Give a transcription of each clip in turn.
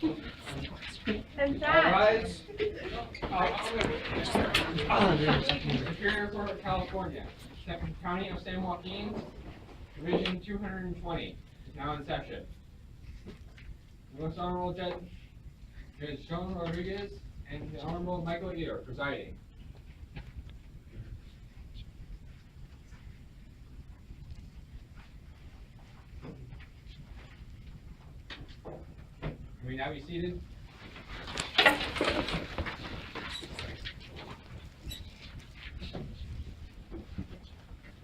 And that. Rise. Superior Court of California, County of San Joaquin, Division 220, is now in session. The Most Honorable Judge Sean Rodriguez and the Honorable Michael Ear presiding. Can we now be seated?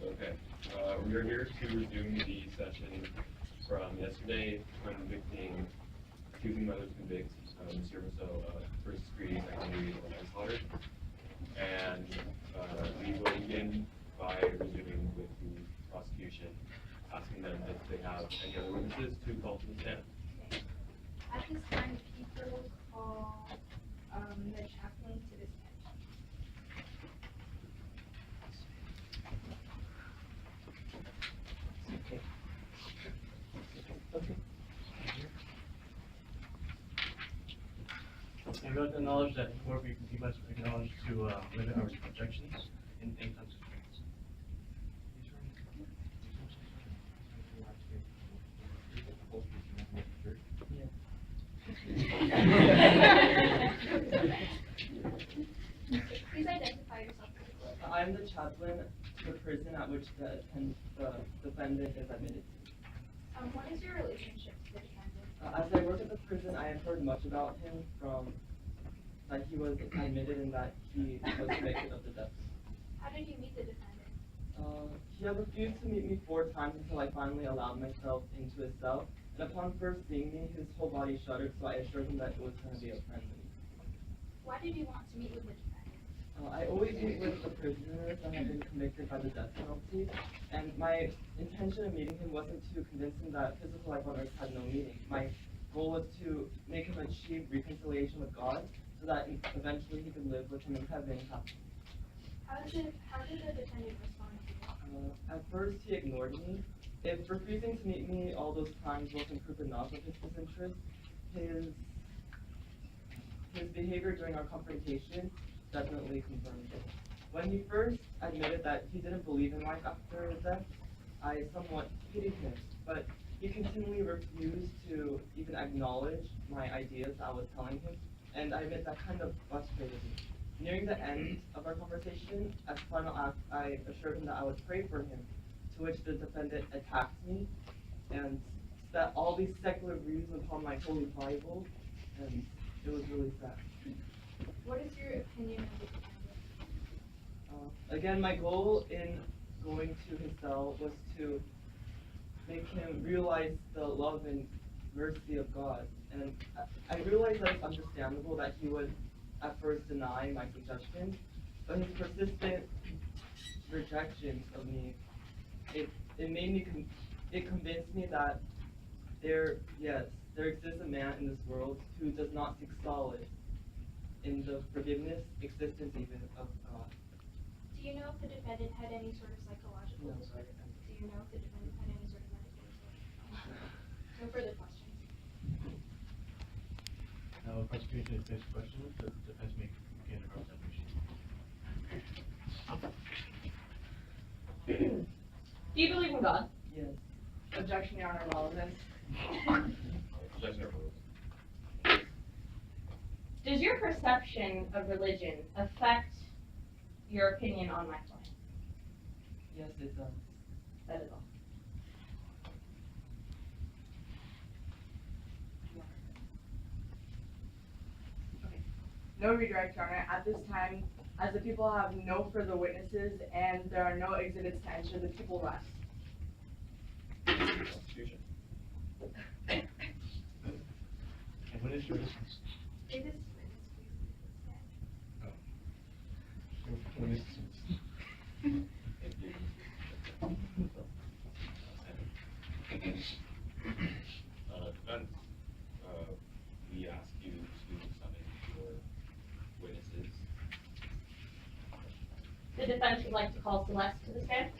Okay, we are here to resume the session from yesterday, accusing mothers convicts Mr. Meursault of first degree second-degree manslaughter. And we will begin by resuming with the prosecution, asking them if they have any other witnesses to call to the stand. At this time, people call the chaplain to the stand. Okay. I'm going to acknowledge that before we must acknowledge to limit our objections in times of hearings. Please identify yourself to the court. I'm the chaplain to the prison at which the defendant is admitted to. What is your relationship to the defendant? As I work at the prison, I have heard much about him from that he was admitted and that he was convicted of the death. How did you meet the defendant? He had refused to meet me 4 times until I finally allowed myself into his cell. And upon first seeing me, his whole body shuddered, so I assured him that it was going to be a friendly. Why did you want to meet with the defendant? I always meet with the prisoners that have been convicted by the death penalty, and my intention of meeting him wasn't to convince him that physical life on earth had no meaning. My goal was to make him achieve reconciliation with God, so that eventually he could live with him in heaven. How did the defendant respond to you? At first, he ignored me. If refusing to meet me all those times wasn't proof enough of his disinterest, his behavior during our confrontation definitely confirmed it. When he first admitted that he didn't believe in life after his death, I somewhat pitied him, but he continually refused to even acknowledge my ideas I was telling him, and I admit that kind of frustrated me. Nearing the end of our conversation, as a final act, I assured him that I would pray for him, to which the defendant attacked me and set all these secular views upon my holy Bible, and it was really sad. What is your opinion of the defendant? Again, my goal in going to his cell was to make him realize the love and mercy of God. And I realized that it's understandable that he would at first deny my suggestions, but his persistent rejection of me, it convinced me that there exists a man in this world who does not seek solace in the forgiveness, existence even of God. Do you know if the defendant had any sort of psychological No. disorder? Do you know if the defendant had any sort of medical disorder? No further questions. Now, prosecution, if there's questions, the defense may begin the cross-examination. Do you believe in God? Yes. Objection, Your Honor, relevant. Objection overruled. Does your perception of religion affect your opinion on my client? Yes, it does. That is all. Okay. No redirect, Your Honor. At this time, as the people have no further witnesses and there are no exhibits to enter, the people rest. Prosecution. And when is your dismissed? Say this witness, please. When is dismissed? Defense, we ask you to summon your witnesses. The defense would like to call Celeste to the stand.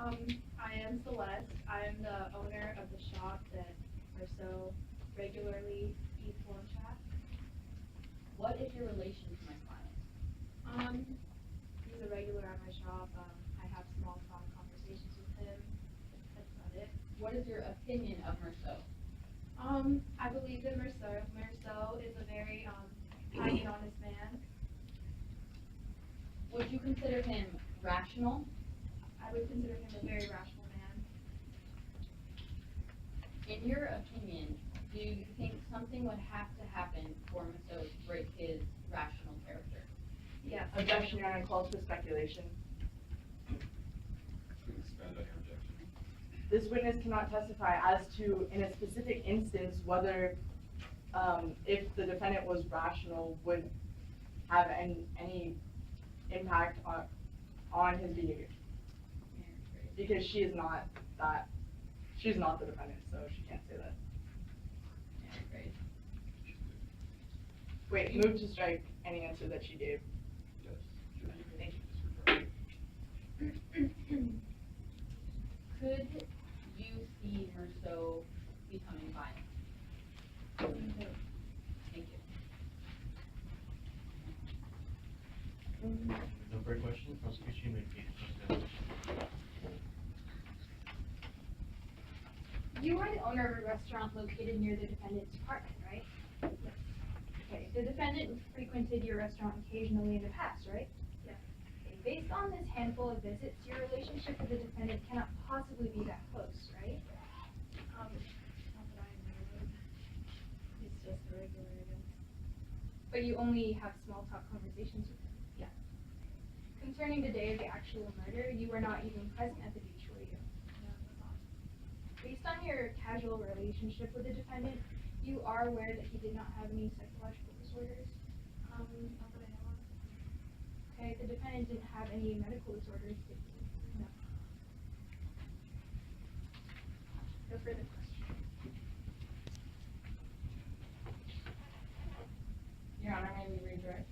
I am Celeste. I'm the owner of the shop that Meursault regularly eats lunch at. What is your relation to my client? He's a regular at my shop. I have small talk conversations with him. That's about it. What is your opinion of Meursault? I believe that Meursault is a very, kind and honest man. Would you consider him rational? I would consider him a very rational man. In your opinion, do you think something would have to happen for Meursault to break his rational character? Yes. Objection, Your Honor, calls for speculation. Please expand on your objection. This witness cannot testify as to, in a specific instance, whether, if the defendant was rational, would have any impact on his behavior. Because she's not the defendant, so she can't say that. Wait, move to strike any answer that she gave. Yes. Thank you. Could you see Meursault becoming violent? Thank you. No further questions, prosecution may proceed. You are the owner of a restaurant located near the defendant's apartment, right? Yes. Okay, the defendant frequented your restaurant occasionally in the past, right? Yes. Okay, based on this handful of visits, your relationship with the defendant cannot possibly be that close, right? Not that I know of. It's just a regular event. But you only have small talk conversations with him? Yeah. Concerning the day of the actual murder, you were not even present at the beach, were you? No, I'm not. Based on your casual relationship with the defendant, you are aware that he did not have any psychological disorders? Not that I know of. Okay, the defendant didn't have any medical disorders, did he? No. No further questions. Your Honor, may we redirect?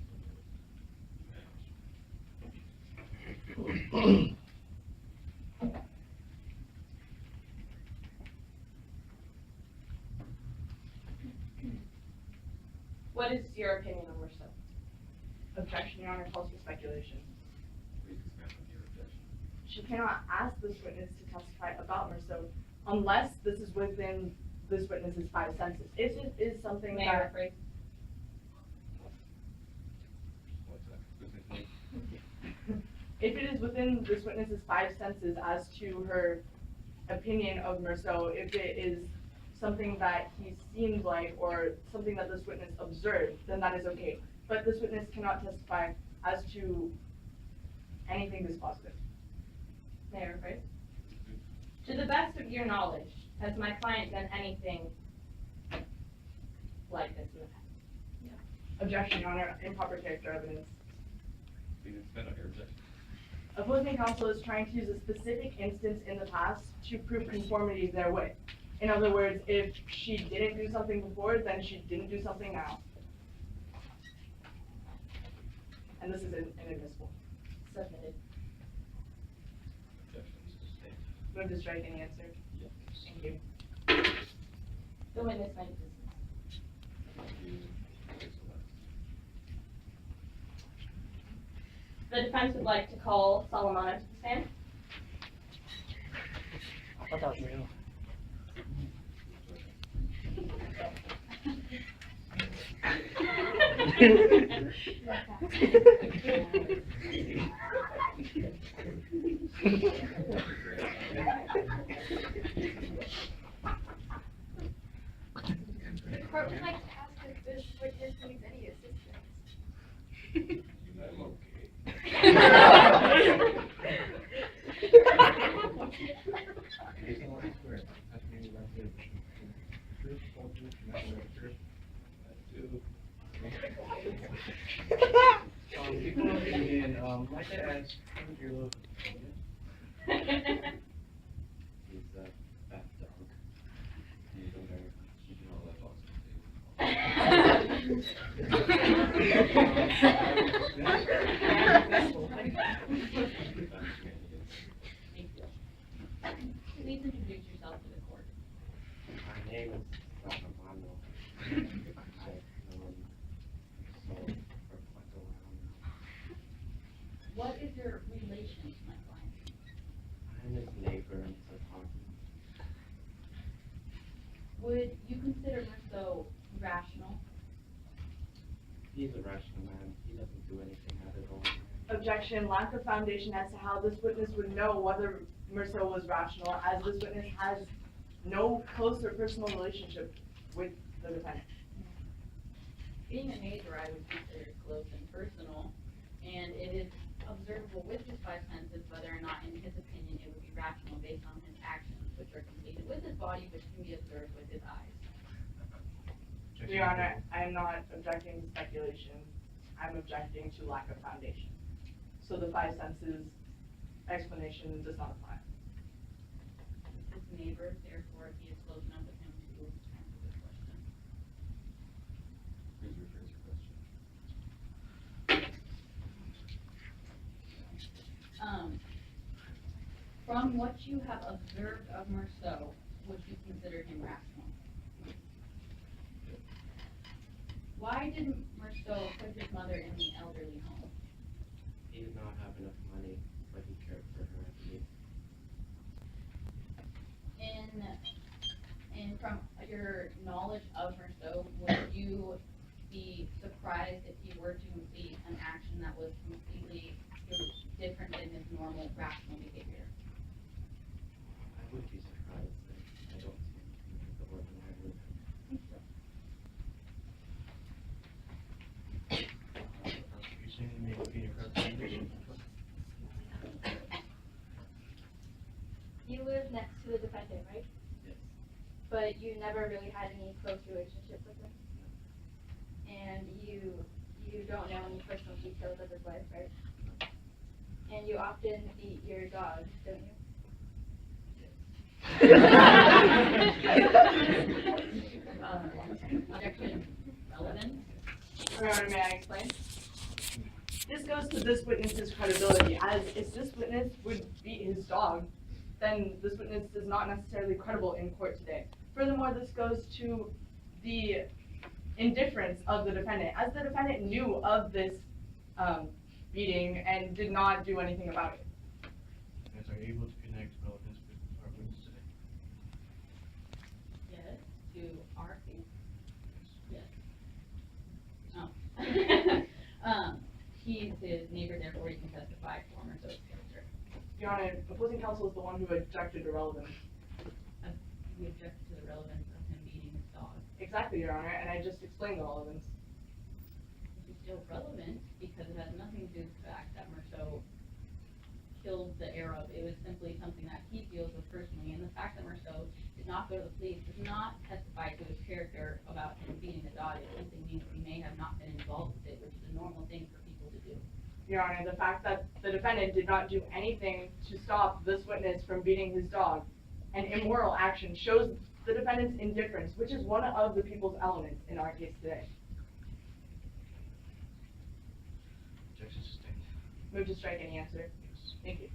What is your opinion on Meursault? Objection, Your Honor, calls for speculation. Please expand on your objection. She cannot ask this witness to testify about Meursault unless this is within this witness's five senses. If it is something May I that, rephrase? What's that? Specifically? if it is within this witness's five senses as to her opinion of Meursault, if it is something that he seemed like or something that this witness observed, then that is okay. But this witness cannot testify as to anything dispositive. May I rephrase? To the best of your knowledge, has my client done anything like this in the past? Objection, Your Honor, improper character evidence. Please expand on your objection. Opposing counsel is trying to use a specific instance in the past to prove conformity therewith. In other words, if she didn't do something before, then she didn't do something now. And this is inadmissible. Submitted. Objections sustained. Move to strike any answer. Yes. Thank you. The witness may be dismissed. Thank you. Celeste. The defense would like to call Solomon to the stand. I thought that was real. The court would like to ask if this witness needs any assistance. I'm okay. Before we begin, I'd like to ask your local Is that back dog? You don't know, you can all that box Thank you. name is Sacramento. For quite a while now. What is your relation to my client? I'm his neighbor in Sakaki. Would you consider Meursault rational? He's a rational man. He doesn't do anything out of all. Objection, lack of foundation as to how this witness would know whether Meursault was rational, as this witness has no close or personal relationship with the defendant. Being a neighbor, I would consider close and personal, and it is observable with his five senses whether or not, in his opinion, it would be rational based on his actions, which are completed with his body, which can be observed with his eyes. Your Honor, I am not objecting to speculation. I'm objecting to lack of foundation. So the five senses explanation does not apply. His neighbor, therefore, he is close enough with him to answer this question. Please rephrase your question. From what you have observed of Meursault, would you consider him rational? Why did Meursault put his mother in the elderly home? He did not have enough money, but he cared for her at least. And from your knowledge of Meursault, would you be surprised if he were to complete an action that was completely different than his normal rational behavior? I would be surprised if I don't see anything of the ordinary with him. Prosecution may be a representation. You live next to the defendant, right? Yes. But you never really had any close relationship with him? And you don't know any personal details of his life, right? And you often beat your dog, don't you? Objection, relevant. Your Honor, may I explain? This goes to this witness's credibility, as if this witness would beat his dog, then this witness is not necessarily credible in court today. Furthermore, this goes to the indifference of the defendant, as the defendant knew of this beating and did not do anything about it. Guys, are you able to connect relevance with our witness today? Yes, to our case. Yes. Oh. He's his neighbor, therefore he can testify for Meursault's character. Your Honor, opposing counsel is the one who objected to relevance. We object to the relevance of him beating his dog. Exactly, Your Honor, and I just explained the relevance. It's still relevant because it has nothing to do with the fact that Meursault killed the Arab. It was simply something that he feels with personally, and the fact that Meursault did not go to the police does not testify to his character about him beating the dog. It simply means he may have not been involved with it, which is a normal thing for people to do. Your Honor, the fact that the defendant did not do anything to stop this witness from beating his dog, an immoral action, shows the defendant's indifference, which is one of the people's elements in our case today. Objection sustained. Move to strike any answer. Yes. Thank you.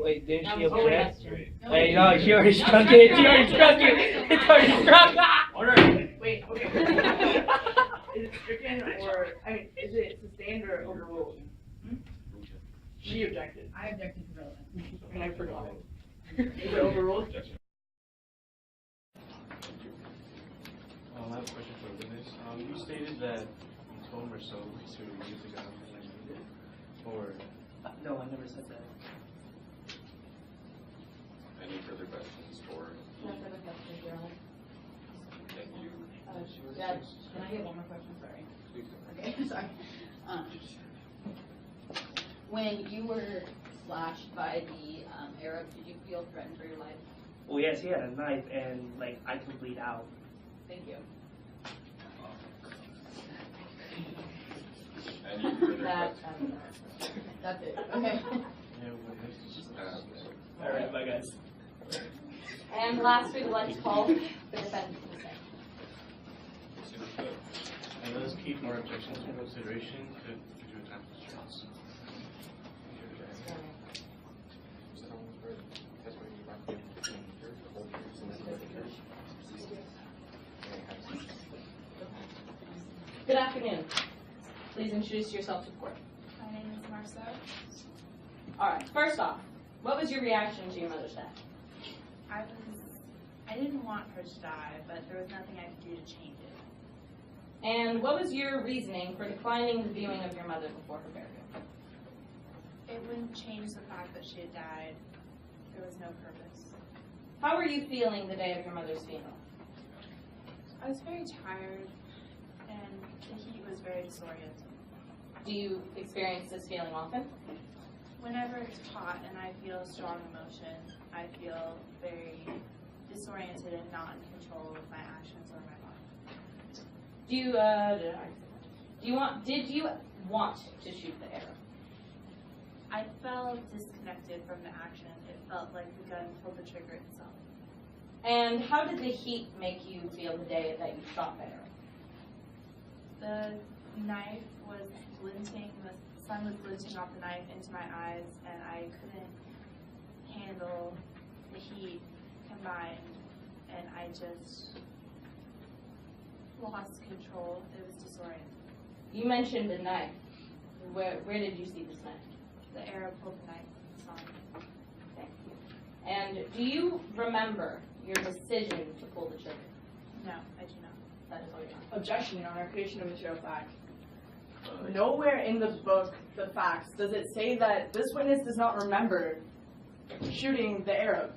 Wait, didn't she Oh, wait. object? Wait. Wait, no, she already struck it. She already struck it. It's already struck. Order. Wait, okay. Is it stricken or, I mean, is it sustained or overruled? She objected, I objected to relevance. and I forgot it. Is it overruled? Objection. I have a question for the witness. You stated that you told Meursault to use the gun or No, I never said that. Any further questions for? No further questions, Your Honor. Thank you. Judge, can I get one more question? Sorry. Okay, sorry. When you were slashed by the Arab, did you feel threatened for your life? Well, yes, he had a knife and like I could bleed out. Thank you. Any further questions? That's it. Okay. All right, bye guys. And last week, let's call the defendant to the stand. and let us keep our objections in consideration to do time constraints. afternoon. Please introduce yourself to the court. My name is Meursault. All right, first off, what was your reaction to your mother's death? I didn't want her to die, but there was nothing I could do to change it. And what was your reasoning for declining the viewing of your mother before her burial? It wouldn't change the fact that she had died. There was no purpose. How were you feeling the day of your mother's funeral? I was very tired, and the heat was very disorienting. Do you experience this feeling often? Whenever it's hot and I feel strong emotion, I feel very disoriented and not in control of my actions or my body. Did you want to shoot the arrow? I felt disconnected from the action. It felt like the gun pulled the trigger itself. And how did the heat make you feel the day that you shot the arrow? The knife was glinting, the sun was glinting off the knife into my eyes, and I couldn't handle the heat combined, and I just lost control. It was disorienting. You mentioned a knife. Where did you see this knife? The arrow pulled the knife. Sorry. Thank you. And do you remember your decision to pull the trigger? No, I do not. That is all you're on. Objection, Your Honor, creation of material fact. Nowhere in the book, the facts, does it say that this witness does not remember shooting the arrow.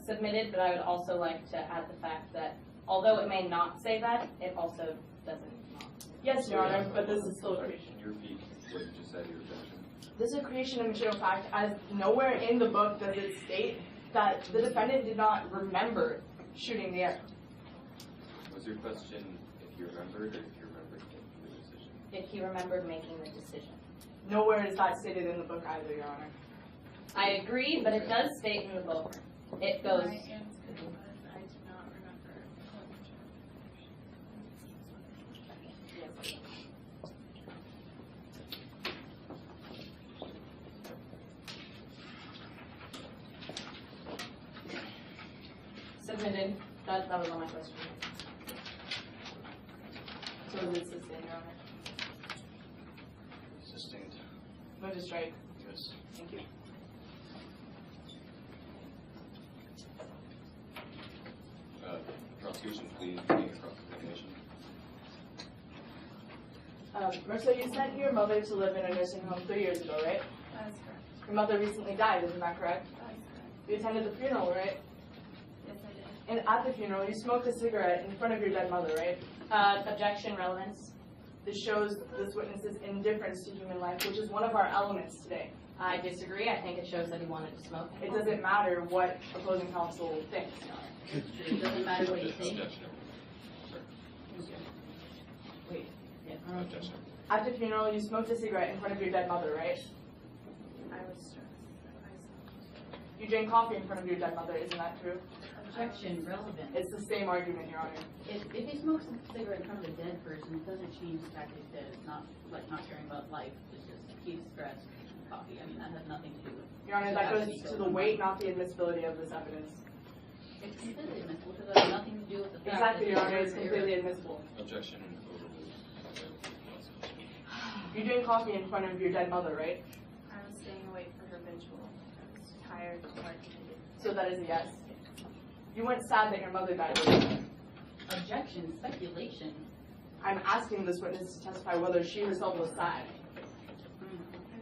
Submitted, but I would also like to add the fact that although it may not say that, it also doesn't not. Yes, Your Honor, but this is still a creation. Can you repeat what you just said, your objection? This is a creation of material fact, as nowhere in the book does it state that the defendant did not remember shooting the arrow. Was your question if you remembered or if you remembered making the decision? If he remembered making the decision. Nowhere is that stated in the book either, Your Honor. I agree, but it does state in the book. It goes. My answer was I do not remember. Submitted. That was all my question. So this is in, Your Honor. Sustained. Move to strike. Yes. Thank you. Prosecution, please make a cross-examination. Meursault, you sent your mother to live in a nursing home 3 years ago, right? That is correct. Your mother recently died, isn't that correct? That is correct. You attended the funeral, right? Yes, I did. And at the funeral, you smoked a cigarette in front of your dead mother, right? Objection, relevance. This shows this witness's indifference to human life, which is one of our elements today. I disagree. I think it shows that he wanted to smoke. It doesn't matter what opposing counsel thinks, Your Honor. It doesn't matter what you think. Objection. Wait. Objection. At the funeral, you smoked a cigarette in front of your dead mother, right? I was stressed. You drank coffee in front of your dead mother, isn't that true? Objection, relevant. It's the same argument, Your Honor. If he smokes a cigarette in front of a dead person, it doesn't change the fact that he's dead. It's not like not caring about life. It's just he's stressed. Coffee. I mean, that has nothing to do with. Your Honor, that goes to the weight, not the admissibility of this evidence. It's completely admissible because it has nothing to do with the fact. Exactly, that Your Honor, he's it's completely admissible. Objection. You drank coffee in front of your dead mother, right? I was staying awake for her vigil. I was tired and working. So that is a yes. You weren't sad that your mother died, were you? Objection, speculation. I'm asking this witness to testify whether she herself was sad.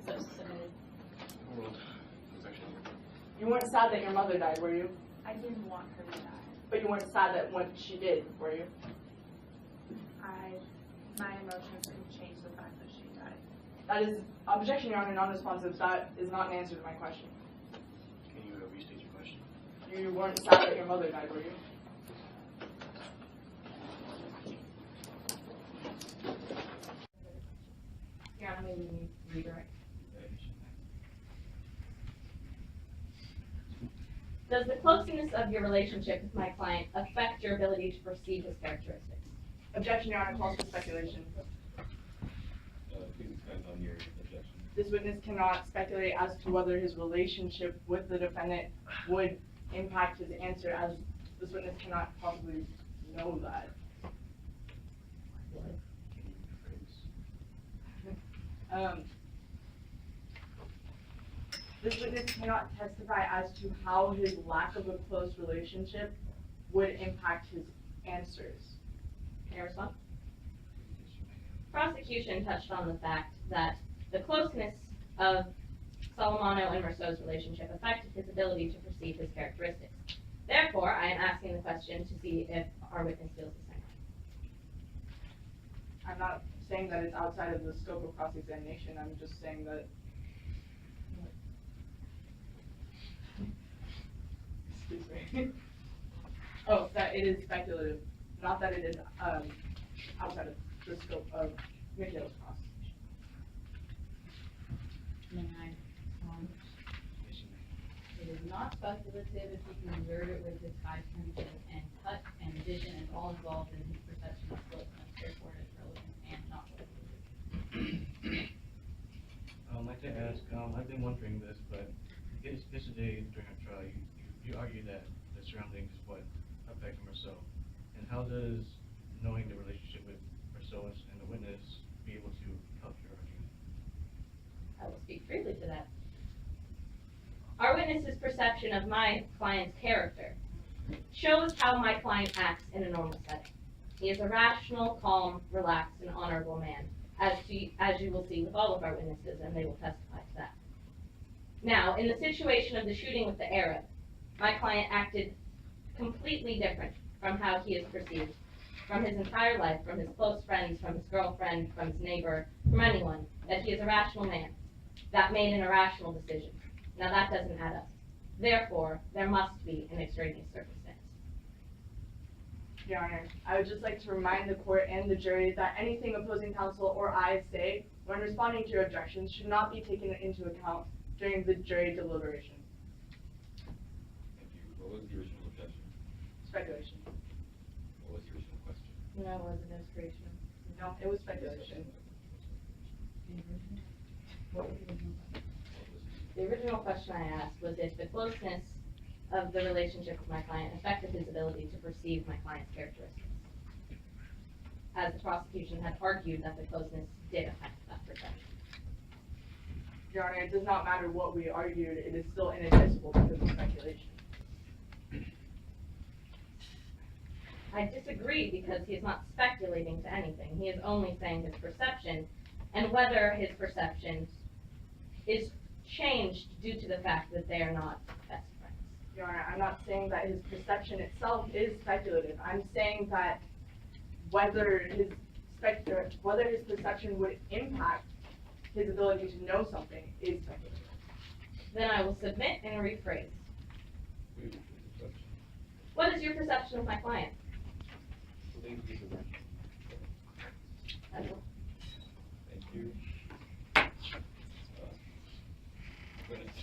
So submitted. Objection. You weren't sad that your mother died, were you? I didn't want her to die. But you weren't sad that when she did, were you? My emotions couldn't change the fact that she died. That is, objection, Your Honor, non-responsive. That is not an answer to my question. Can you restate your question? You weren't sad that your mother died, were you? Your Honor, maybe we need to redirect. Does the closeness of your relationship with my client affect your ability to perceive his characteristics? Objection, Your Honor, calls for speculation. Please expand on your objection. This witness cannot speculate as to whether his relationship with the defendant would impact his answer, as this witness cannot possibly know that. This witness cannot testify as to how his lack of a close relationship would impact his answers. Can I respond? Prosecution touched on the fact that the closeness of Solomano and Meursault's relationship affected his ability to perceive his characteristics. Therefore, I am asking the question to see if our witness feels the same. I'm not saying that it's outside of the scope of cross-examination, I'm just saying that. Excuse me. Oh, that it is speculative, not that it is, outside of the scope of Michaela's cross. May I respond? It is not speculative if he can observe it with his five senses and touch and vision is all involved in his perception of closeness, therefore it is relevant and not speculative. I'd like to ask, I've been wondering this, but yesterday during our trial, you argue that the surroundings is what affected Meursault. And how does knowing the relationship with Meursault and the witness be able to help your argument? I will speak freely to that. Our witness's perception of my client's character shows how my client acts in a normal setting. He is a rational, calm, relaxed, and honorable man, as you will see with all of our witnesses, and they will testify to that. Now, in the situation of the shooting with the Arab, my client acted completely different from how he is perceived, from his entire life, from his close friends, from his girlfriend, from his neighbor, from anyone, that he is a rational man that made an irrational decision. Now that doesn't add up. Therefore, there must be an extraneous circumstance. Your Honor, I would just like to remind the court and the jury that anything opposing counsel or I say when responding to your objections should not be taken into account during the jury deliberation. Thank you. What was the original objection? Speculation. What was the original question? No, it wasn't inspiration. No, it was speculation. What was the original question? The original question I asked was if the closeness of the relationship with my client affected his ability to perceive my client's characteristics. As the prosecution had argued that the closeness did affect that perception. Your Honor, it does not matter what we argued, it is still inadmissible because of speculation. I disagree because he is not speculating to anything. He is only saying his perception, and whether his perception is changed due to the fact that they are not best friends. Your Honor, I'm not saying that his perception itself is speculative. I'm saying that whether his perception would impact his ability to know something is speculative. Then I will submit and rephrase. Wait, the question. What is your perception of my client? Believe he's a rational. That's all. Thank you. Witness.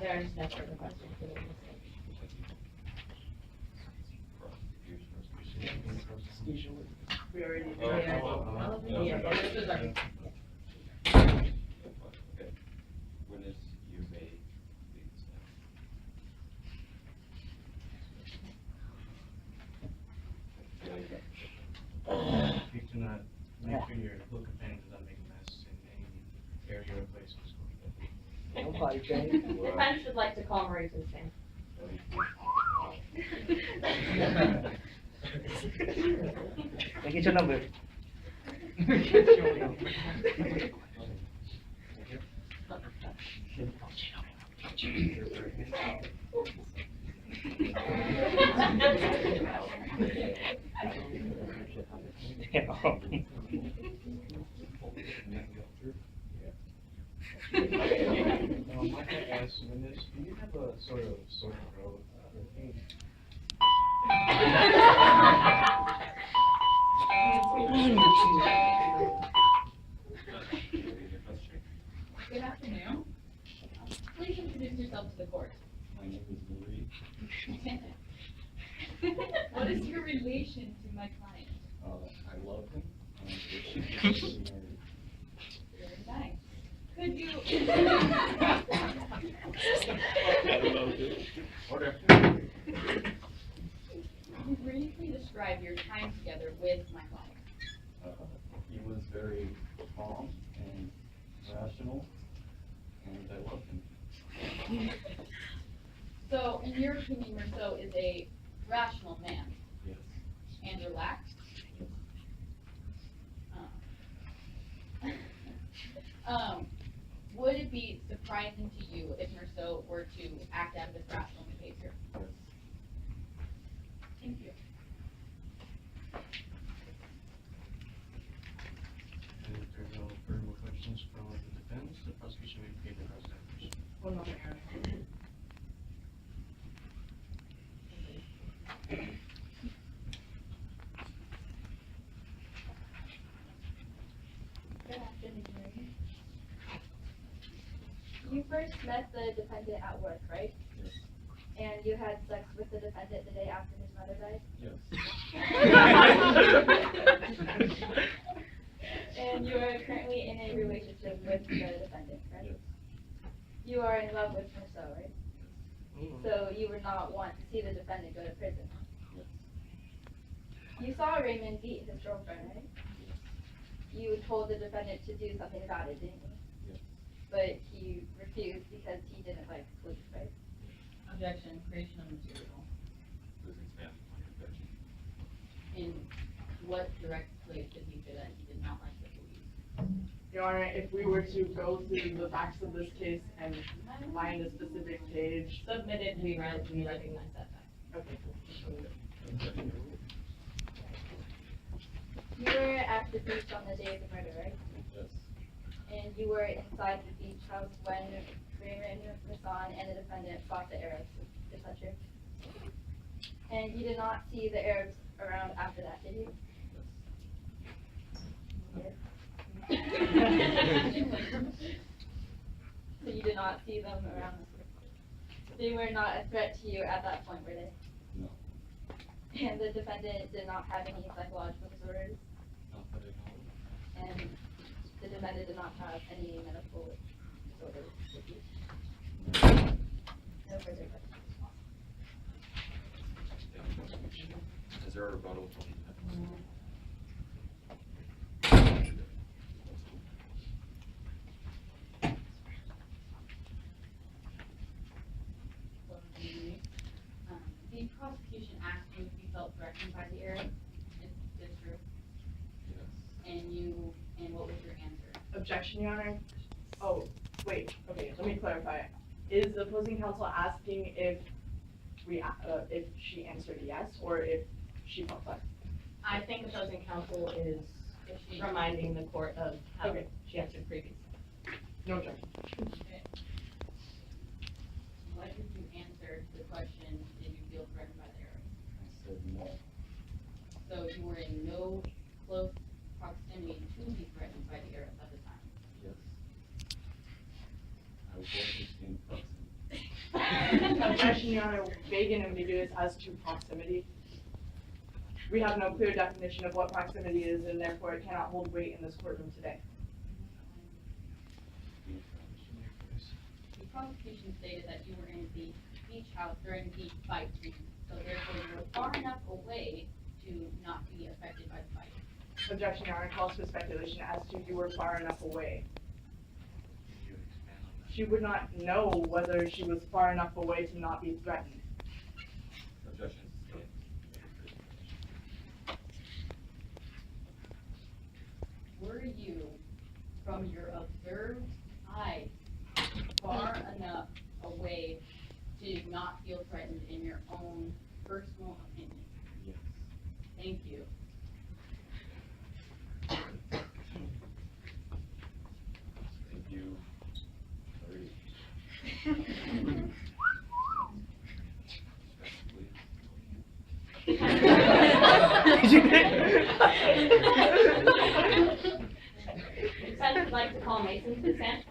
There is no further questions for the witness. Prosecution. We already did. Yeah, this was our. Okay. Witness, you may leave the stand. Please do not make sure your little companion does not make a mess in any area or place in school. Nobody, Jay. Defense would like to call Marie to the stand. Can I get your number? Might I ask, witness, do you have a sort of girl routine? Good afternoon. Please introduce yourself to the court. My name is Marie. What is your relation to my client? I love him. Very nice. Could you? Order. Could you briefly describe your time together with my client? He was very calm and rational, and I love him. So, in your opinion, Meursault is a rational man Yes. and relaxed? Would it be surprising to you if Meursault were to act out of his rational behavior? Yes. Thank you. And if there are no further questions from the defense, the prosecution may begin the cross-examination. One moment, Your Honor. Good afternoon. You first met the defendant at work, right? Yes. And you had sex with the defendant the day after his mother died? Yes. And you are currently in a relationship with the defendant, correct? Yes. You are in love with Meursault, right? Mm. So you would not want to see the defendant go to prison. Yes. You saw Raymond beat his girlfriend, right? You told the defendant to do something about it, didn't you? Yes. But he refused because he didn't like police, right? Objection, creation of material. Please expand on your objection. In what direct place did he say that he did not like the police? Your Honor, if we were to go through the facts of this case and find a specific page. Submitted, we recognize that fact. Okay. Objection. You were at the beach on the day of the murder, right? Yes. And you were inside the beach house when Raymond, Meursault, and the defendant fought the Arabs. Is that true? And you did not see the Arabs around after that, did you? So you did not see them around. They were not a threat to you at that point, were they? No. And the defendant did not have any psychological disorders, Not that I know of. and the defendant did not have any medical disorders. Did you? No further questions. Is there a rebuttal? The prosecution asked you if you felt threatened by the Arab. Is true? Yes. And what was your answer? Objection, Your Honor. Oh, wait, okay, let me clarify. Is the opposing counsel asking if if she answered yes, or if she felt that? I think opposing counsel is reminding the court of how Okay. she answered previously. No objection. Okay. What did you answer to the question, did you feel threatened by the Arabs? I said no. So you were in no close proximity to be threatened by the Arabs at the time? Yes. I wasn't in proximity. Objection, Your Honor, vague and ambiguous as to proximity. We have no clear definition of what proximity is, and therefore it cannot hold weight in this courtroom today. The prosecution stated that you were in the beach house during the fight, so therefore you were far enough away to not be affected by the fight. Objection, Your Honor, calls for speculation as to you were far enough away. Can you expand on that? She would not know whether she was far enough away to not be threatened. Objection. Were you, from your observed eyes, far enough away to not feel threatened in your own personal opinion? Yes. Thank you. Thank you. Sorry. Defense would like to call Mason to the stand.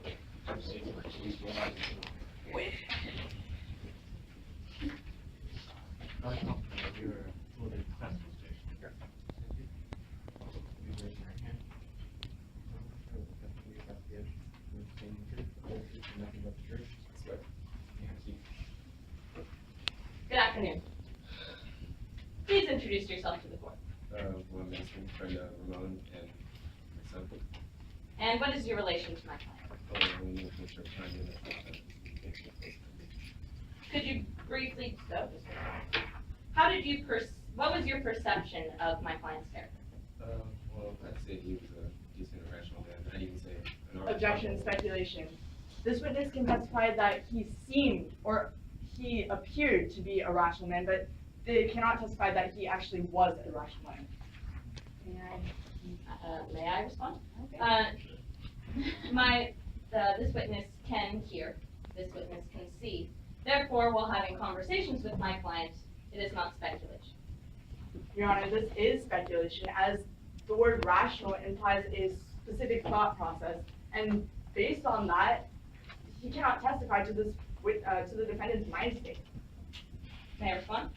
Not comfortable with your loaded classical station. You raise your right hand. Nothing but the truth. Swear. Good afternoon. Please introduce yourself to the court. One Mason, friend of Ramon and my son. And what is your relation to my client? Could you briefly, how did you what was your perception of my client's character? Well, I'd say he was a decent, rational man. I'd even say an honest Objection, man. speculation. This witness can testify that he seemed or he appeared to be a rational man, but they cannot testify that he actually was a rational man. May I respond? Okay. This witness can hear, this witness can see. Therefore, while having conversations with my client, it is not speculation. Your Honor, this is speculation, as the word rational implies a specific thought process, and based on that, he cannot testify to this to the defendant's mind state. May I respond?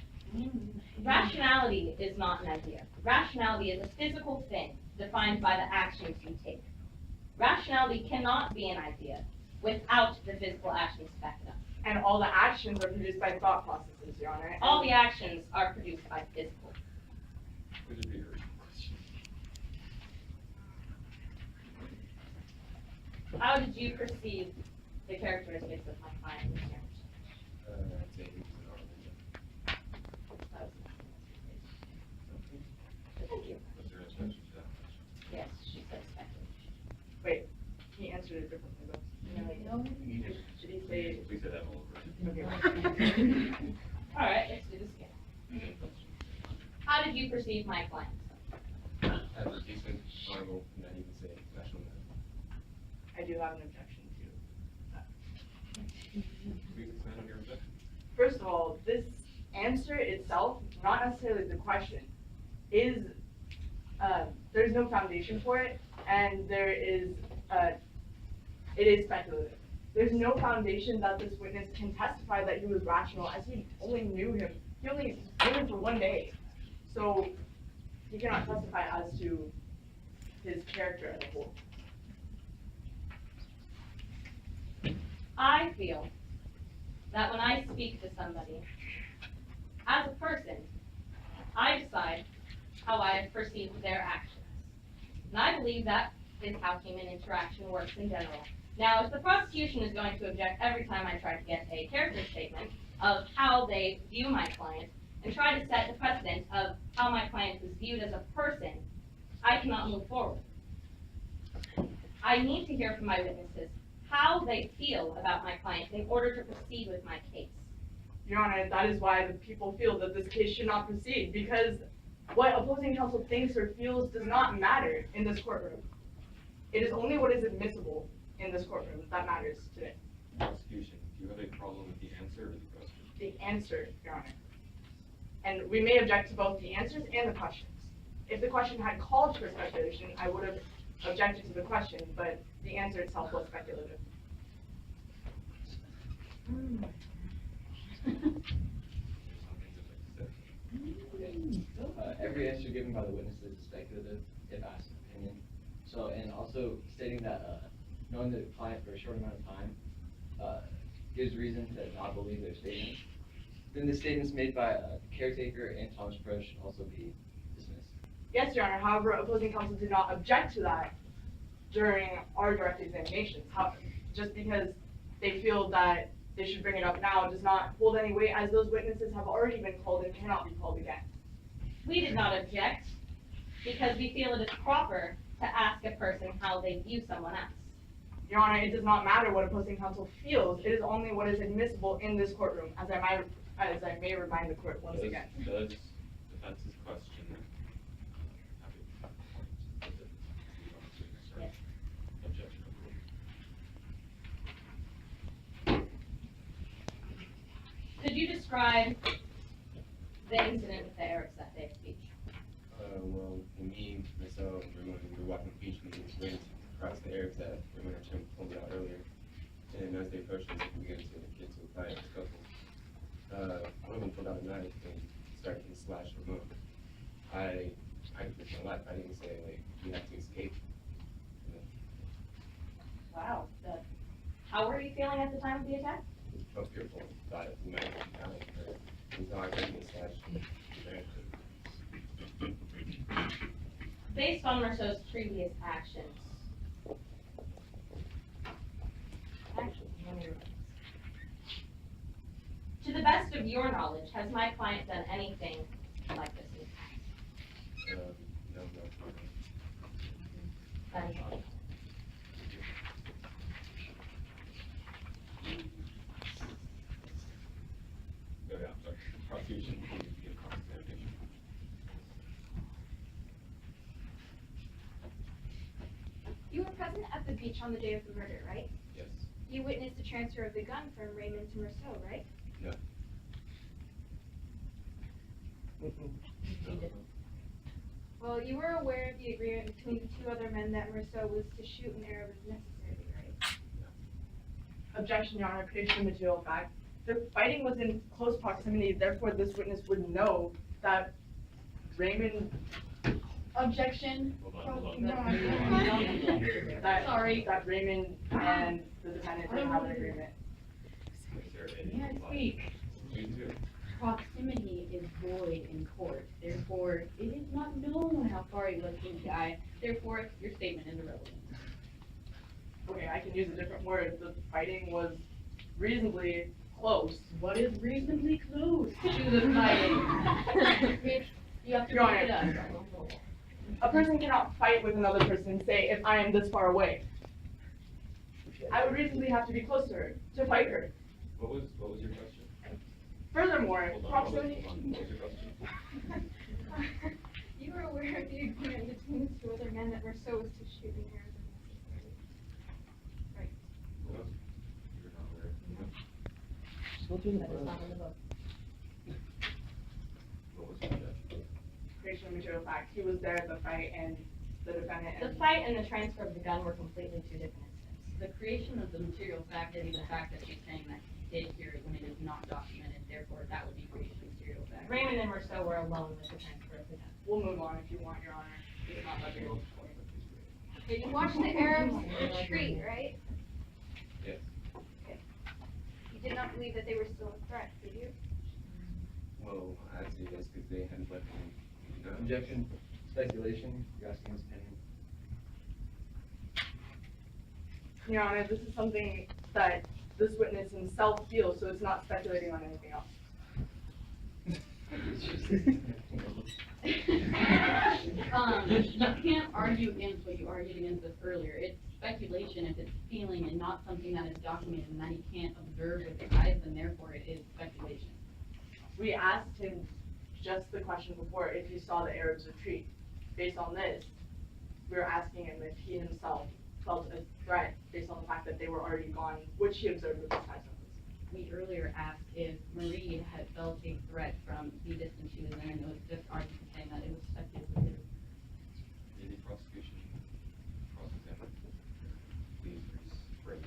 Rationality is not an idea. Rationality is a physical thing defined by the actions you take. Rationality cannot be an idea without the physical actions to back it up. And all the actions are produced by thought processes, Your Honor. All the actions are produced by physical. Would it be a question? How did you perceive the characteristics of my client? I'd say he was an honest man. Thank you. Was there a objection to that question? Yes, she said speculation. Wait, he answered it differently, though. Did he say? We said that all over. Okay. All right, let's do this again. How did you perceive my client? As a decent, honorable, and I'd even say rational man. I do have an objection to that. Please expand on your objection. First of all, this answer itself, not necessarily the question, is, there's no foundation for it, and it is speculative. There's no foundation that this witness can testify that he was rational, as he only knew him. He only knew him for 1 day. So he cannot testify as to his character as a whole. I feel that when I speak to somebody, as a person, I decide how I perceive their actions. And I believe that is how human interaction works in general. Now, if the prosecution is going to object every time I try to get a character statement of how they view my client, and try to set the precedent of how my client is viewed as a person, I cannot move forward. I need to hear from my witnesses how they feel about my client in order to proceed with my case. Your Honor, that is why the people feel that this case should not proceed, because what opposing counsel thinks or feels does not matter in this courtroom. It is only what is admissible in this courtroom that matters today. Prosecution, do you have a problem with the answer or the question? The answer, Your Honor. And we may object to both the answers and the questions. If the question had called for speculation, I would have objected to the question, but the answer itself was speculative. Every answer given by the witnesses is speculative, if asked an opinion. So, and also stating that knowing the client for a short amount of time gives reason to not believe their statements. Then the statements made by the caretaker and Thomas Press should also be dismissed. Yes, Your Honor. However, opposing counsel did not object to that during our direct examinations. Just because they feel that they should bring it up now does not hold any weight, as those witnesses have already been called and cannot be called again. We did not object because we feel it is proper to ask a person how they view someone else. Your Honor, it does not matter what opposing counsel feels. It is only what is admissible in this courtroom, as I may remind the court once again. Does defense's question Yes. objection? Could you describe the incident with the Arabs that day of speech? Well, me, myself, and Ramon, we were walking the beach and we went across the Arabs that Ramon or Tim pulled out earlier. And as they approached us, we began to get into a fight with a couple. One of them pulled out a knife and started to slash Ramon. I risked my life. I didn't say, like, you have to escape. Wow. How were you feeling at the time of the attack? I was fearful. Thought it might be down. And so I couldn't get slashed. Based on Meursault's previous actions, your knowledge, has my client done anything like this in the past? No. That is all. No, yeah, sorry. Prosecution, please give cross-examination. You were present at the beach on the day of the murder, right? Yes. You witnessed the transfer of the gun from Raymond to Meursault, right? No. Well, you were aware of the agreement between the two other men that Meursault was to shoot an Arab if necessary, right? Objection, Your Honor, creation of material fact. The fighting was in close proximity, therefore this witness would know that Raymond, Objection. Hold on. Sorry. that Raymond and the defendant didn't have an agreement. Is there any? May I speak? Please do. Proximity is void in court, therefore, it is not known how far he was from the guy, therefore, your statement is irrelevant. Okay, I can use a different word. The fighting was reasonably close. What is reasonably close to the fighting? You have to Your look it up. Honor. A person cannot fight with another person and say, if I am this far away. I would reasonably have to be closer to fight her. What was your question? Furthermore, Hold on. proximity. What was your question? You were aware of the agreement between the two other men that Meursault was to shoot an Arab if necessary. Right. What else? You're not aware. That is not in the book. What was your objection? Creation of material fact. He was there at the fight and the defendant. The fight and the transfer of the gun were completely two different incidents. The creation of the material fact is the fact that she's saying that he did hear it when it is not documented, therefore, that would be creation of material fact. Raymond and Meursault were alone with the transfer of the gun. We'll move on if you want, Your Honor. It's not that big of a point. Okay, you watched the Arabs retreat, right? Yes. You did not believe that they were still a threat, did you? Well, I'd say yes, because they hadn't left any. Objection, speculation, you're asking his opinion. Your Honor, this is something that this witness himself feels, so it's not speculating on anything else. You can't argue against what you argued against us earlier. It's speculation if it's feeling and not something that is documented and that he can't observe with his eyes, then therefore it is speculation. We asked him just the question before if he saw the Arabs retreat. Based on this, we were asking him if he himself felt a threat based on the fact that they were already gone, which he observed with his eyes. We earlier asked if Marie had felt a threat from the distance she was in, and it was just argument saying that it was speculative. Did the prosecution cross-examine? Please rephrase.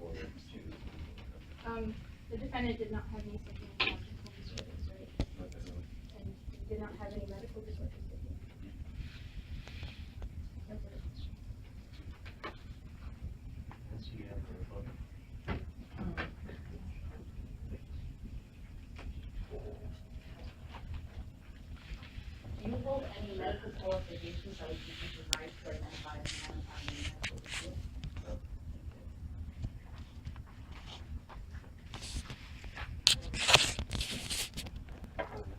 Or choose. The defendant did not have any psychological disorders, right? And he did not have any medical disorders, did he? No further questions. Do you hold any medical qualifications that would keep you from rights to identify as a man without any medical disorders?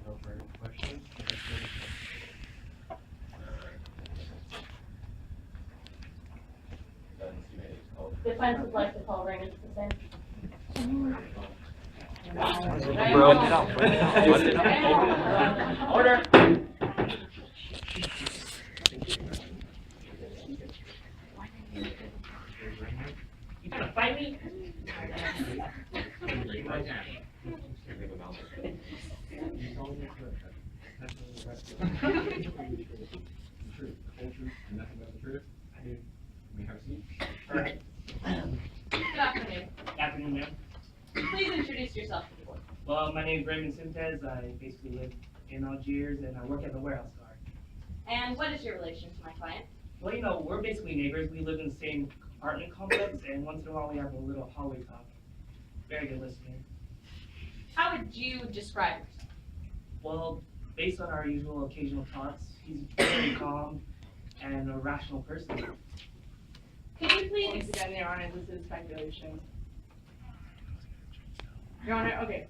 No further questions? Defense would like to call Raymond to the stand. Order. You gonna fight me? Good afternoon. Afternoon, ma'am. Please introduce yourself to the board. Well, my name is Raymond Simtez. I basically live in Algiers and I work at the warehouse guard. And what is your relation to my client? Well, you know, we're basically neighbors. We live in the same apartment complex and once in a while we have a little hallway talk. Very good listening. How would you describe yourself? Well, based on our usual occasional talks, he's very calm and a rational person. Could you please Once again, Your Honor, this is speculation. Your Honor, okay.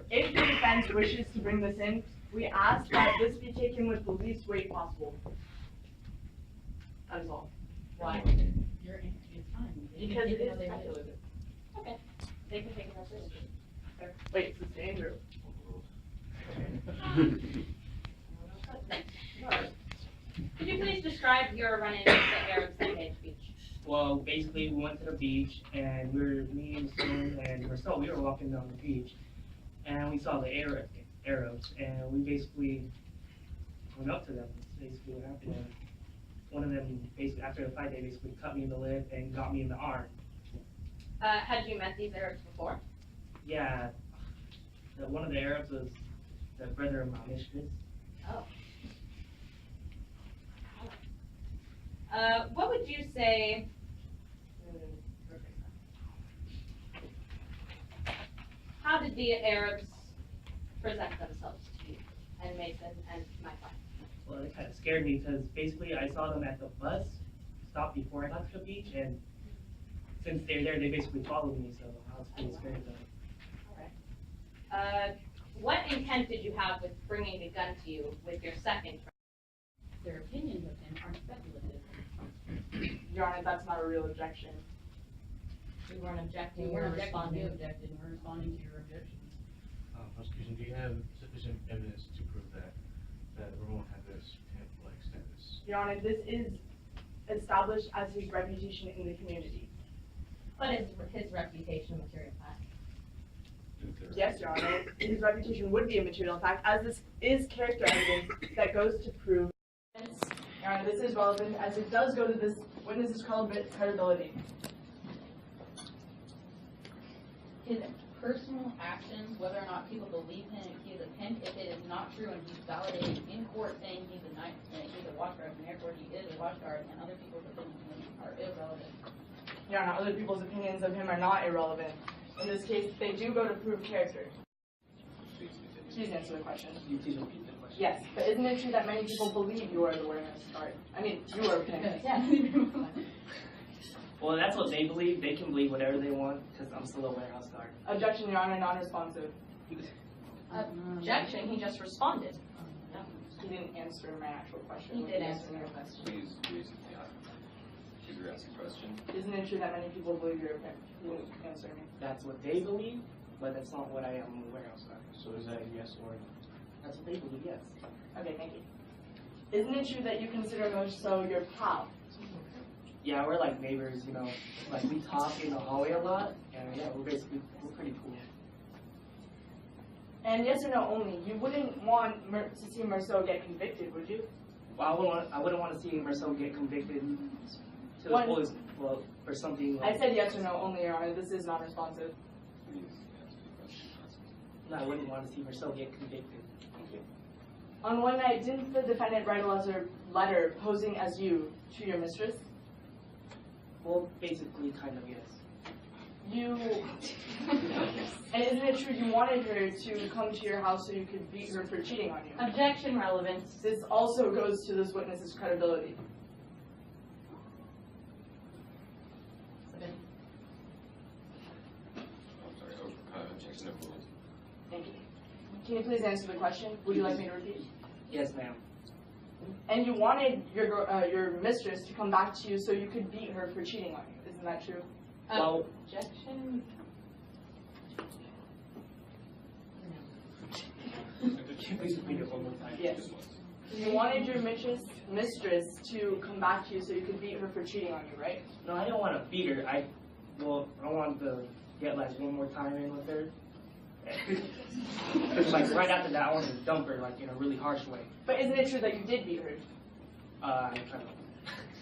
If the defense wishes to bring this in, we ask that this be taken with the least weight possible. That is all. Why? It's fine. Because it is speculative. Okay, they can take it as is. Wait, it's Andrew. Could you please describe your run-in with the Arabs at Page Beach? Well, basically, we went to the beach, and me and Stone and Meursault, we were walking down the beach, and we saw the Arabs, and we basically went up to them. That's basically what happened. And one of them, basically, after the fight, they basically cut me in the lip and got me in the arm. Had you met these Arabs before? Yeah, one of the Arabs was the brother of my mistress. Oh. What would you say? How did the Arabs present themselves to you and Mason and my client? Well, it kind of scared me because basically I saw them at the bus stop before I got to the beach, and since they're there, they basically followed me, so I was pretty scared of them. All right. What intent did you have with bringing a gun to you with your second friend? Their opinions of him are speculative. Your Honor, that's not a real objection. We weren't objecting, We we weren't were objecting, you responding. objected, and we're responding to your objection. Prosecution, do you have sufficient evidence to prove that Ramon had this pimp-like status? Your Honor, this is established as his reputation in the community. But is his reputation a material fact? Yes, Your Honor, his reputation would be a material fact, as this is character evidence that goes to prove. Your Honor, this is relevant as it does go to this witness's credibility. His personal actions, whether or not people believe him, if he is a pimp, if it is not true and he's validated in court saying he's a night, he's a watch guard, and therefore he is a watch guard, and other people's opinions are irrelevant. Your Honor, other people's opinions of him are not irrelevant. In this case, they do go to prove character. Please answer the question. Can you please repeat the question? Yes, but isn't it true that many people believe you are the warehouse guard? I mean, you are a pimp. Yeah. Well, that's what they believe. They can believe whatever they want because I'm still a warehouse guard. Objection, Your Honor, non-responsive. Objection, he just responded. He didn't answer my actual question. He did answer your your question. Please, please ask the question. Isn't it true that many people believe you're a pimp? He didn't answer me. That's what they believe, but that's not what I am. I'm a warehouse guard. So is that a yes or a no? That's what they believe, yes. Okay, thank you. Isn't it true that you consider Meursault your pal? Yeah, we're like neighbors, you know. Like we talk in the hallway a lot, and yeah, we're pretty cool. And yes or no only, you wouldn't want to see Meursault get convicted, would you? Well, I wouldn't want to see Meursault get convicted to the fullest, well, for something. I said yes or no only, Your Honor. This is non-responsive. Please answer the question. No, I wouldn't want to see Meursault get convicted. Thank you. On one night, didn't the defendant write a letter posing as you to your mistress? Well, basically, kind of, yes. You, and isn't it true you wanted her to come to your house so you could beat her for cheating on you? Objection, relevance. This also goes to this witness's credibility. I'm sorry, objection overruled. Thank you. Can you please answer the question? Would you like me to repeat? Yes, ma'am. And you wanted your mistress to come back to you so you could beat her for cheating on you. Isn't that true? Well, Objection. please repeat it one more time. Yes. You wanted your mistress to come back to you so you could beat her for cheating on you, right? No, I didn't want to beat her. I wanted to get like one more time in with her. Like right after that, I wanted to dump her like in a really harsh way. But isn't it true that you did beat her? I kind of.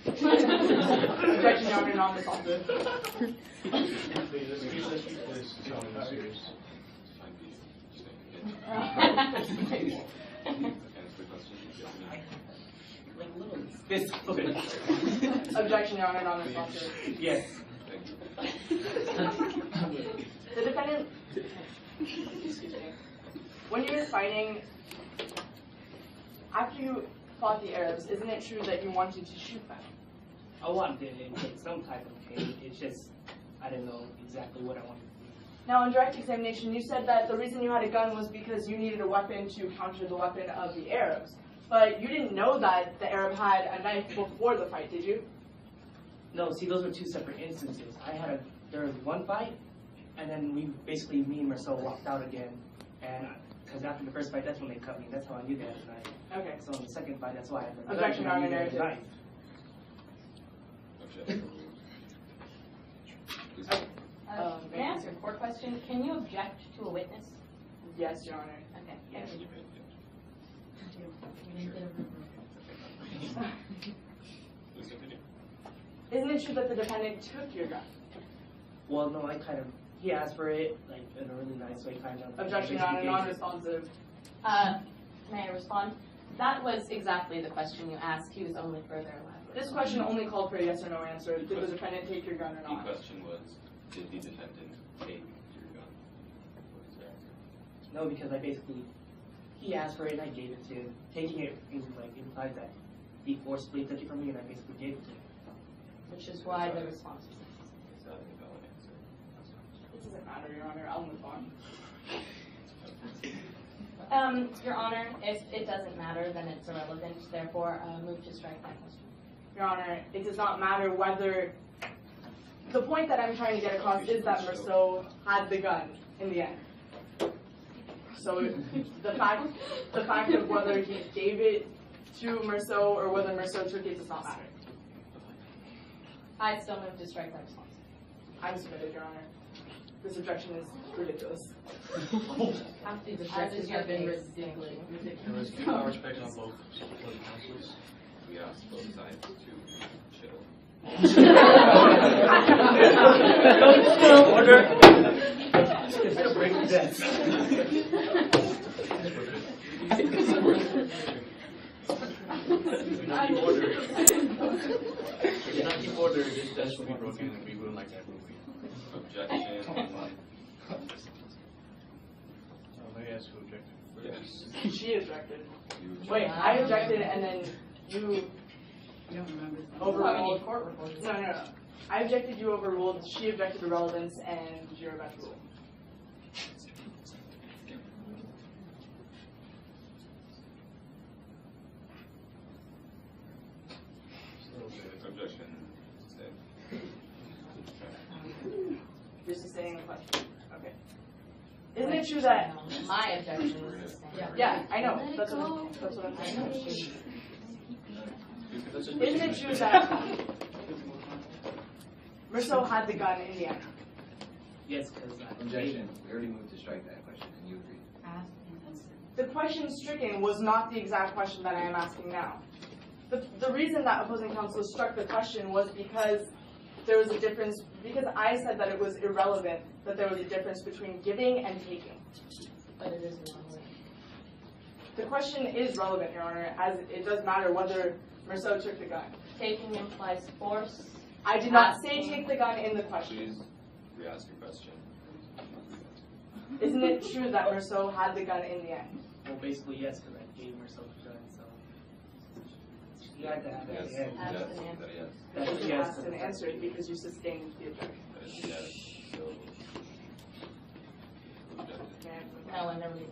Objection, Your Honor, non-responsive. Let's keep this tone serious. Fine, please. Just make it. Answer the question. Yes or no? Like a little fist. Objection, Your Honor, non-responsive. Yes. Thank you. The defendant, excuse me, when you were fighting, after you fought the Arabs, isn't it true that you wanted to shoot them? I wanted to get some type of pain. It's just, I didn't know exactly what I wanted to do. Now, in direct examination, you said that the reason you had a gun was because you needed a weapon to counter the weapon of the Arabs. But you didn't know that the Arab had a knife before the fight, did you? No, see, those were two separate instances. There was one fight, and then me and Meursault walked out again, and because after the first fight, that's when they cut me. That's how I knew they had a knife. Okay. So in the second fight, that's why I had the Objection, Your Honor, knife. narrative. Objection. Please. May I ask a court question? Can you object to a witness? Yes, Your Honor. Okay. Yes. Please continue. Isn't it true that the defendant took your gun? Well, no, he asked for it, like, in a really nice way, kind of. Objection, Your Honor, non-responsive. May I respond? That was exactly the question you asked. He was only further elaborate. This question only called for a yes or no answer. Did the defendant take your gun or The not? question was, did the defendant take your gun? What is your answer? No, because he asked for it and I gave it to him. Taking it implies that he forcefully took it from me and I basically gave it to him. Which is why the response was yes. Is that an invalid answer? It doesn't matter, Your Honor. I'll move on. Your Honor, if it doesn't matter, then it's irrelevant. Therefore, move to strike that question. Your Honor, it does not matter whether... The point that I'm trying to get across is that Meursault had the gun in the end. So the fact of whether he gave it to Meursault or whether Meursault took it does not matter. I'd still move to strike that response. I'm submitted, Your Honor. This objection is ridiculous. The objections have been ridiculous. Our respect on both counsels. We asked both sides to chill. Order. It's gonna break the desk. If you not keep order, this desk will be broken and we wouldn't like that movie. Objection. May I ask who objected? Yes. She objected. You object. Wait, I objected and then you overruled. Court reports. No. I objected, you overruled. She objected to relevance, and you're about to rule. Objection. Stay. You're sustaining the question. Okay. Isn't it true that... My objection is the same. Yeah, I know. That's what I'm saying. Isn't it true that Meursault had the gun in the end? Yes, because Objection. We already moved to strike that question, and you agreed. The question stricken was not the exact question that I am asking now. The reason that opposing counsel struck the question was because there was a difference, because I said that it was irrelevant that there was a difference between giving and taking. But it is relevant. The question is relevant, Your Honor, as it does matter whether Meursault took the gun. Taking implies force. I did not say take the gun in the question. Please re-ask your question. Isn't it true that Meursault had the gun in the end? well, basically yes, because I gave Meursault the gun, so you had to have that. Yes. Yeah. Ask Yes. and answer. That yes. That's You yes. asked and answered because you sustained the objection. That is yes. So. Objected. No, I never did.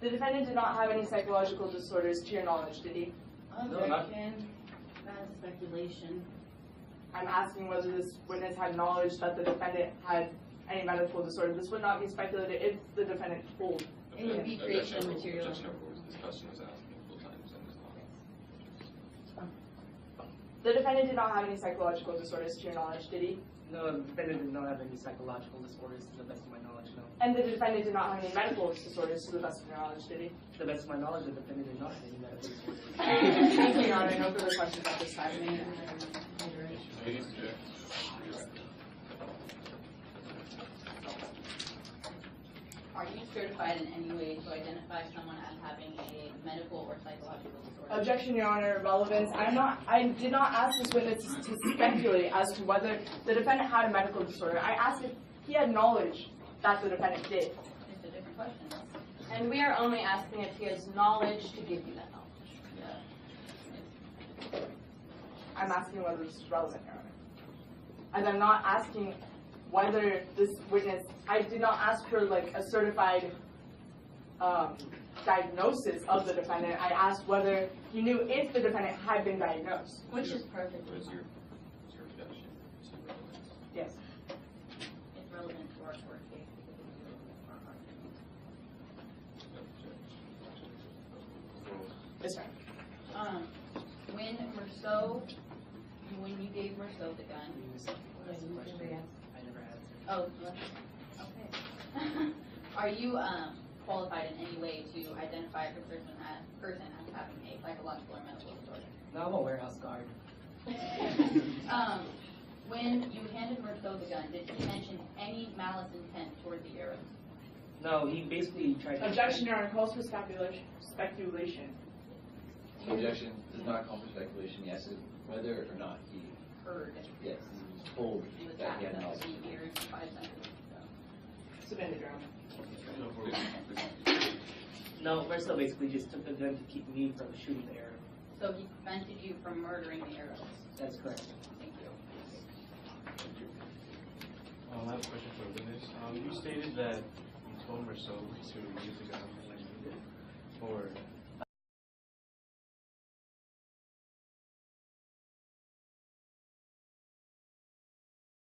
The defendant did not have any psychological disorders to your knowledge, did he? Objection. That's speculation. I'm asking whether this witness had knowledge that the defendant had any medical disorder. This would not be speculated if the defendant told. It would be creation of material. Objection overruled. This question was asked multiple times and is not. The defendant did not have any psychological disorders to your knowledge, did he? No, the defendant did not have any psychological disorders, to the best of my knowledge, no. And the defendant did not have any medical disorders to the best of your knowledge, did he? To the best of my knowledge, the defendant did not have any medical disorders. Thank you, Your Honor. No further questions at this time. Please. Are you certified in any way to identify someone as having a medical or psychological disorder? Objection, Your Honor. Relevance. I did not ask this witness to speculate as to whether the defendant had a medical disorder. I asked if he had knowledge that the defendant did. It's a different question. And we are only asking if he has knowledge to give you that knowledge. I'm asking whether this is relevant, Your Honor. And I'm not asking whether this witness, I did not ask for like a certified diagnosis of the defendant. I asked whether he knew if the defendant had been diagnosed. Which is perfect. What is your objection to relevance? Yes. It's relevant to our court case because it's relevant to our argument. Yes, sir. When Meursault, when you gave Meursault the gun. I never answered. Oh, okay. Are you, qualified in any way to identify the person as having a psychological or mental disorder? No, I'm a warehouse guard. When you handed Meursault the gun, did he mention any malice intent toward the arrows? No, he basically tried to. Objection, Your Honor, calls for speculation. Objection does not call for speculation, yes, it- whether or not he, Heard. yes, he was told He was that he asked had them knowledge. to be ears 5 seconds, so. Submitted, Your Honor. No, Meursault basically just took the gun to keep me from shooting the arrow. So he prevented you from murdering the arrows? That's correct. Thank you. I have a question for the witness. You stated that you told Meursault to use the gun when needed, or